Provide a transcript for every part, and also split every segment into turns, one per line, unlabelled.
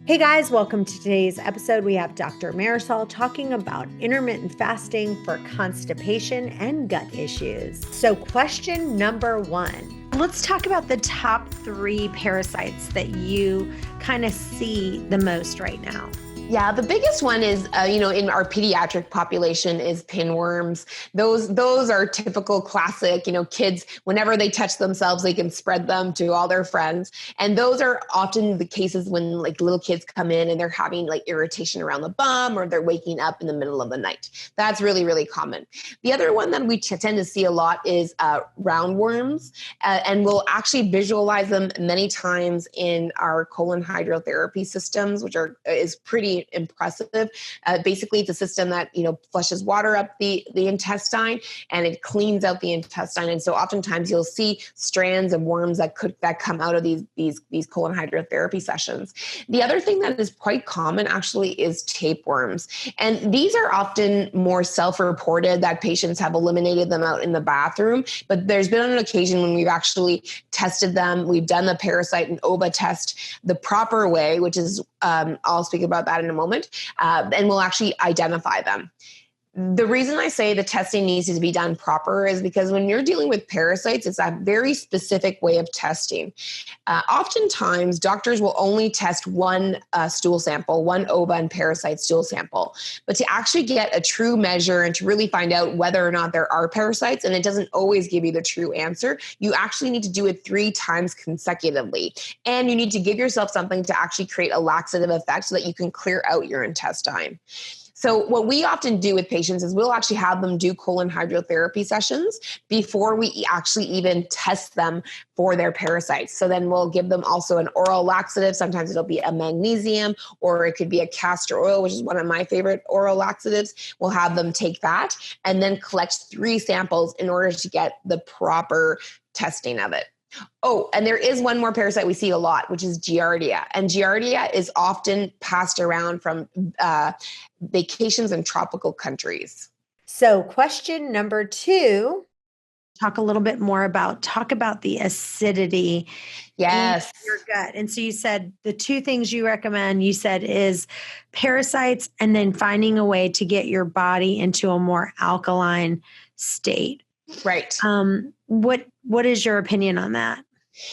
Hey guys, welcome to today's episode. We have Dr. Marisol talking about intermittent fasting for constipation and gut issues. So, question number one. Let's talk about the top 3 parasites that you kind of see the most right now.
Yeah, the biggest one is, in our pediatric population is pinworms. Those are typical classic, kids, whenever they touch themselves, they can spread them to all their friends. And those are often the cases when like little kids come in and they're having like irritation around the bum or they're waking up in the middle of the night. That's really, really common. The other one that we tend to see a lot is roundworms, and we'll actually visualize them many times in our colon hydrotherapy systems, which is pretty impressive. Basically, it's a system that flushes water up the intestine and it cleans out the intestine. And so, oftentimes, you'll see strands of worms that come out of these colon hydrotherapy sessions. The other thing that is quite common, actually, is tapeworms, and these are often more self-reported that patients have eliminated them out in the bathroom. But there's been an occasion when we've actually tested them. We've done the parasite and ova test the proper way, which is I'll speak about that in a moment, and we'll actually identify them. The reason I say the testing needs to be done proper is because when you're dealing with parasites, it's a very specific way of testing. Oftentimes, doctors will only test one stool sample, one ova and parasite stool sample. But to actually get a true measure and to really find out whether or not there are parasites, and it doesn't always give you the true answer, you actually need to do it 3 times consecutively. And you need to give yourself something to actually create a laxative effect so that you can clear out your intestine. So what we often do with patients is we'll actually have them do colon hydrotherapy sessions before we actually even test them for their parasites. So then we'll give them also an oral laxative. Sometimes it'll be a magnesium, or it could be a castor oil, which is one of my favorite oral laxatives. We'll have them take that and then collect 3 samples in order to get the proper testing of it. Oh, and there is one more parasite we see a lot, which is giardia. And giardia is often passed around from vacations in tropical countries.
So, question number 2, talk about the acidity
Yes.
in your gut. And so you said the 2 things you recommend, you said is parasites and then finding a way to get your body into a more alkaline state.
Right.
What is your opinion on that?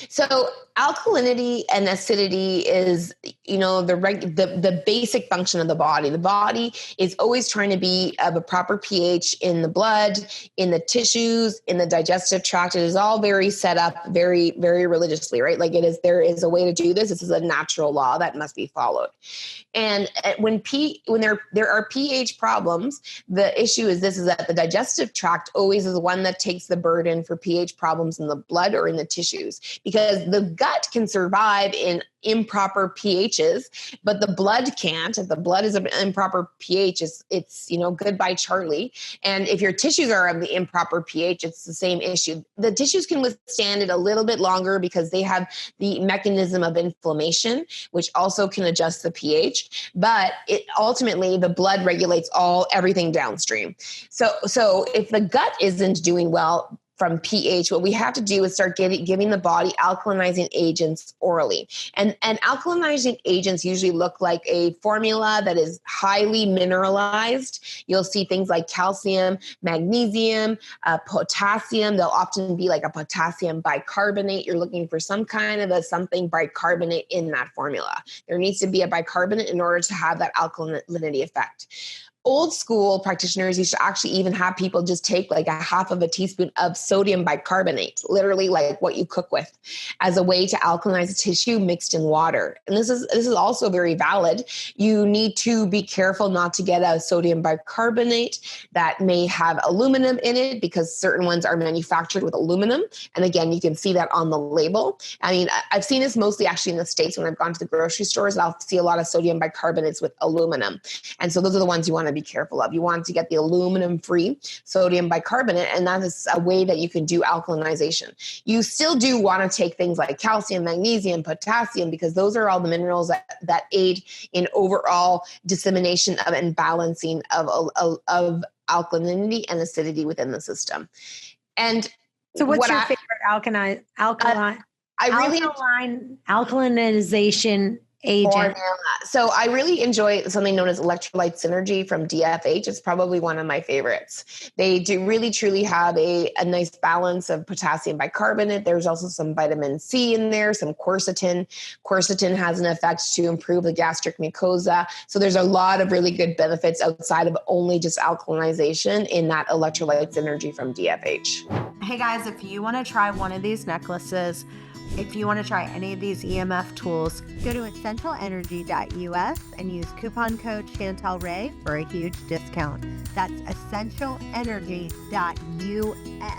So alkalinity and acidity is, the basic function of the body. The body is always trying to be of a proper pH in the blood, in the tissues, in the digestive tract. It is all very set up very, very religiously, right? Like there is a way to do this. This is a natural law that must be followed. And when there are pH problems, the issue is that the digestive tract always is the one that takes the burden for pH problems in the blood or in the tissues, because the gut can survive in improper pHs, but the blood can't. If the blood is of an improper pH, it's goodbye Charlie. And if your tissues are of the improper pH, it's the same issue. The tissues can withstand it a little bit longer because they have the mechanism of inflammation, which also can adjust the pH. But ultimately the blood regulates everything downstream. So if the gut isn't doing well from pH, what we have to do is start giving the body alkalinizing agents orally. And alkalinizing agents usually look like a formula that is highly mineralized. You'll see things like calcium, magnesium, potassium. They'll often be like a potassium bicarbonate. You're looking for some kind of something bicarbonate in that formula. There needs to be a bicarbonate in order to have that alkalinity effect. Old school practitioners used to actually even have people just take like a half of a teaspoon of sodium bicarbonate, literally like what you cook with, as a way to alkalinize the tissue mixed in water. And this is also very valid. You need to be careful not to get a sodium bicarbonate that may have aluminum in it, because certain ones are manufactured with aluminum. And again, you can see that on the label. I mean, I've seen this mostly actually in the States when I've gone to the grocery stores. I'll see a lot of sodium bicarbonates with aluminum. And so those are the ones you want to be careful of. You want to get the aluminum-free sodium bicarbonate, and that is a way that you can do alkalinization. You still do want to take things like calcium, magnesium, potassium, because those are all the minerals that aid in overall dissemination of and balancing of alkalinity and acidity within the system. And
so what's your favorite alkalinization agent.
So I really enjoy something known as electrolyte synergy from DFH. It's probably one of my favorites. They do really truly have a nice balance of potassium bicarbonate. There's also some vitamin C in there, some quercetin. Quercetin has an effect to improve the gastric mucosa. So there's a lot of really good benefits outside of only just alkalinization in that electrolyte synergy from DFH.
Hey guys, if you want to try one of these necklaces, if you want to try any of these EMF tools, go to essentialenergy.us and use coupon code ChantelRay for a huge discount. That's essentialenergy.us.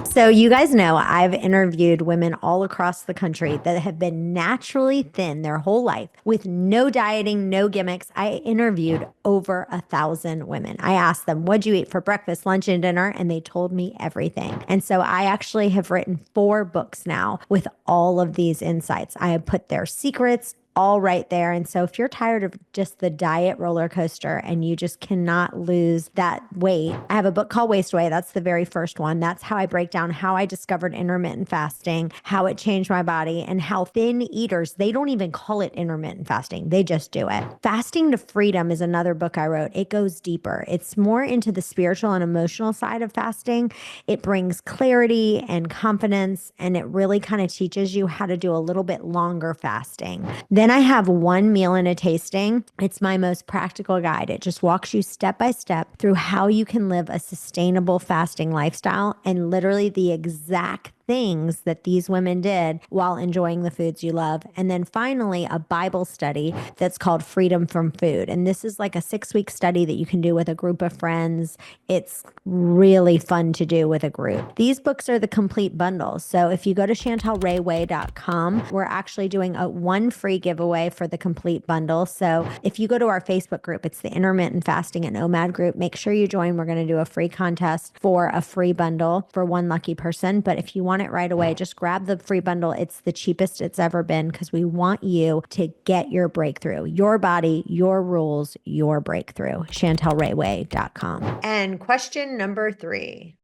So you guys know I've interviewed women all across the country that have been naturally thin their whole life with no dieting, no gimmicks. I interviewed over 1,000 women. I asked them, what'd you eat for breakfast, lunch, and dinner? And they told me everything. And so I actually have written 4 books now with all of these insights. I have put their secrets all right there. And so if you're tired of just the diet roller coaster and you just cannot lose that weight, I have a book called Waste Away. That's the very first one. That's how I break down how I discovered intermittent fasting, how it changed my body, and how thin eaters, they don't even call it intermittent fasting. They just do it. Fasting to Freedom is another book I wrote. It goes deeper. It's more into the spiritual and emotional side of fasting. It brings clarity and confidence, and it really kind of teaches you how to do a little bit longer fasting. Then I have One Meal and a Tasting. It's my most practical guide. It just walks you step by step through how you can live a sustainable fasting lifestyle and literally the exact things that these women did while enjoying the foods you love. And then finally, a Bible study that's called Freedom from Food. And this is like a 6-week study that you can do with a group of friends. It's really fun to do with a group. These books are the complete bundle. So if you go to chantelrayway.com, we're actually doing one free giveaway for the complete bundle. So if you go to our Facebook group, it's the Intermittent Fasting and OMAD group, make sure you join. We're going to do a free contest for a free bundle for one lucky person. But if you want it right away, just grab the free bundle. It's the cheapest it's ever been because we want you to get your breakthrough, your body, your rules, your breakthrough. chantelrayway.com. And question number 3.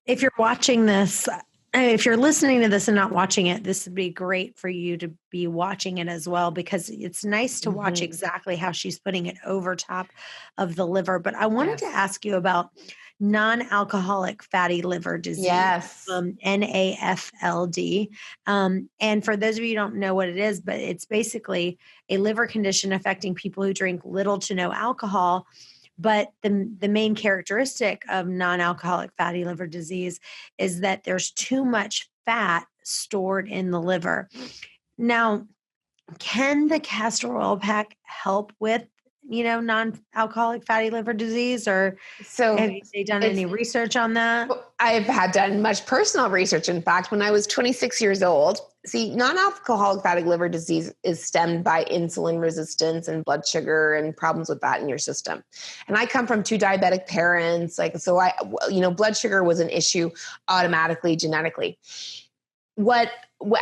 If you're watching this, if you're listening to this and not watching it, this would be great for you to be watching it as well, because it's nice to watch exactly how she's putting it over top of the liver. But I wanted to ask you about non-alcoholic fatty liver disease, NAFLD. And for those of you who don't know what it is, but it's basically a liver condition affecting people who drink little to no alcohol. But the main characteristic of non-alcoholic fatty liver disease is that there's too much fat stored in the liver. Now, can the castor oil pack help with non-alcoholic fatty liver disease, or have you done any research on that?
I've had done much personal research. In fact, when I was 26 years old, non-alcoholic fatty liver disease is stemmed by insulin resistance and blood sugar and problems with that in your system. And I come from 2 diabetic parents. Blood sugar was an issue automatically, genetically.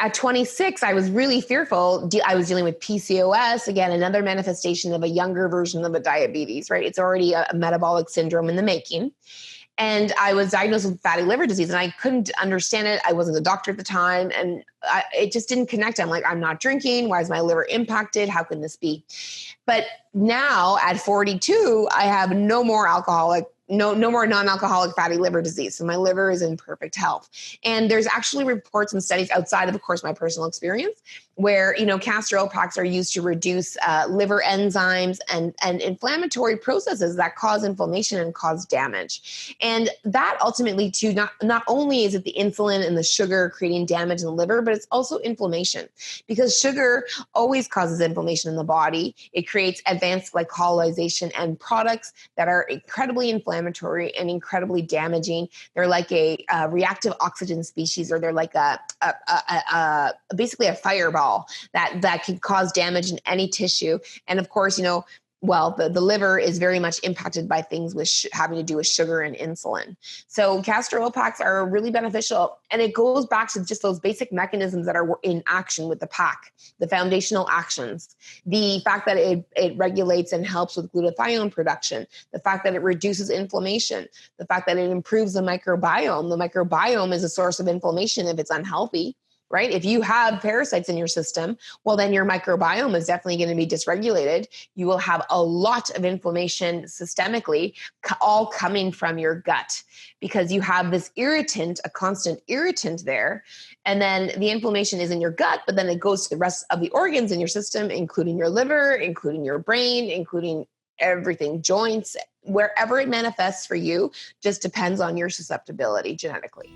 At 26, I was really fearful. I was dealing with PCOS, again, another manifestation of a younger version of a diabetes, right? It's already a metabolic syndrome in the making. And I was diagnosed with fatty liver disease, and I couldn't understand it. I wasn't a doctor at the time, and it just didn't connect. I'm like, I'm not drinking. Why is my liver impacted? How can this be? But now at 42, I have no more non-alcoholic fatty liver disease. So my liver is in perfect health. And there's actually reports and studies outside of course, my personal experience where, castor oil packs are used to reduce liver enzymes and inflammatory processes that cause inflammation and cause damage. And that ultimately too, not only is it the insulin and the sugar creating damage in the liver, but it's also inflammation, because sugar always causes inflammation in the body. It creates advanced glycolization and products that are incredibly inflammatory and incredibly damaging. They're like a reactive oxygen species, or they're like basically a fireball that can cause damage in any tissue. And of course, the liver is very much impacted by things with having to do with sugar and insulin. So castor oil packs are really beneficial. And it goes back to just those basic mechanisms that are in action with the pack, the foundational actions, the fact that it regulates and helps with glutathione production, the fact that it reduces inflammation, the fact that it improves the microbiome. The microbiome is a source of inflammation if it's unhealthy, right? If you have parasites in your system, well, then your microbiome is definitely going to be dysregulated. You will have a lot of inflammation systemically, all coming from your gut, because you have this irritant, a constant irritant there. And then the inflammation is in your gut, but then it goes to the rest of the organs in your system, including your liver, including your brain, including everything, joints, wherever it manifests for you, just depends on your susceptibility genetically.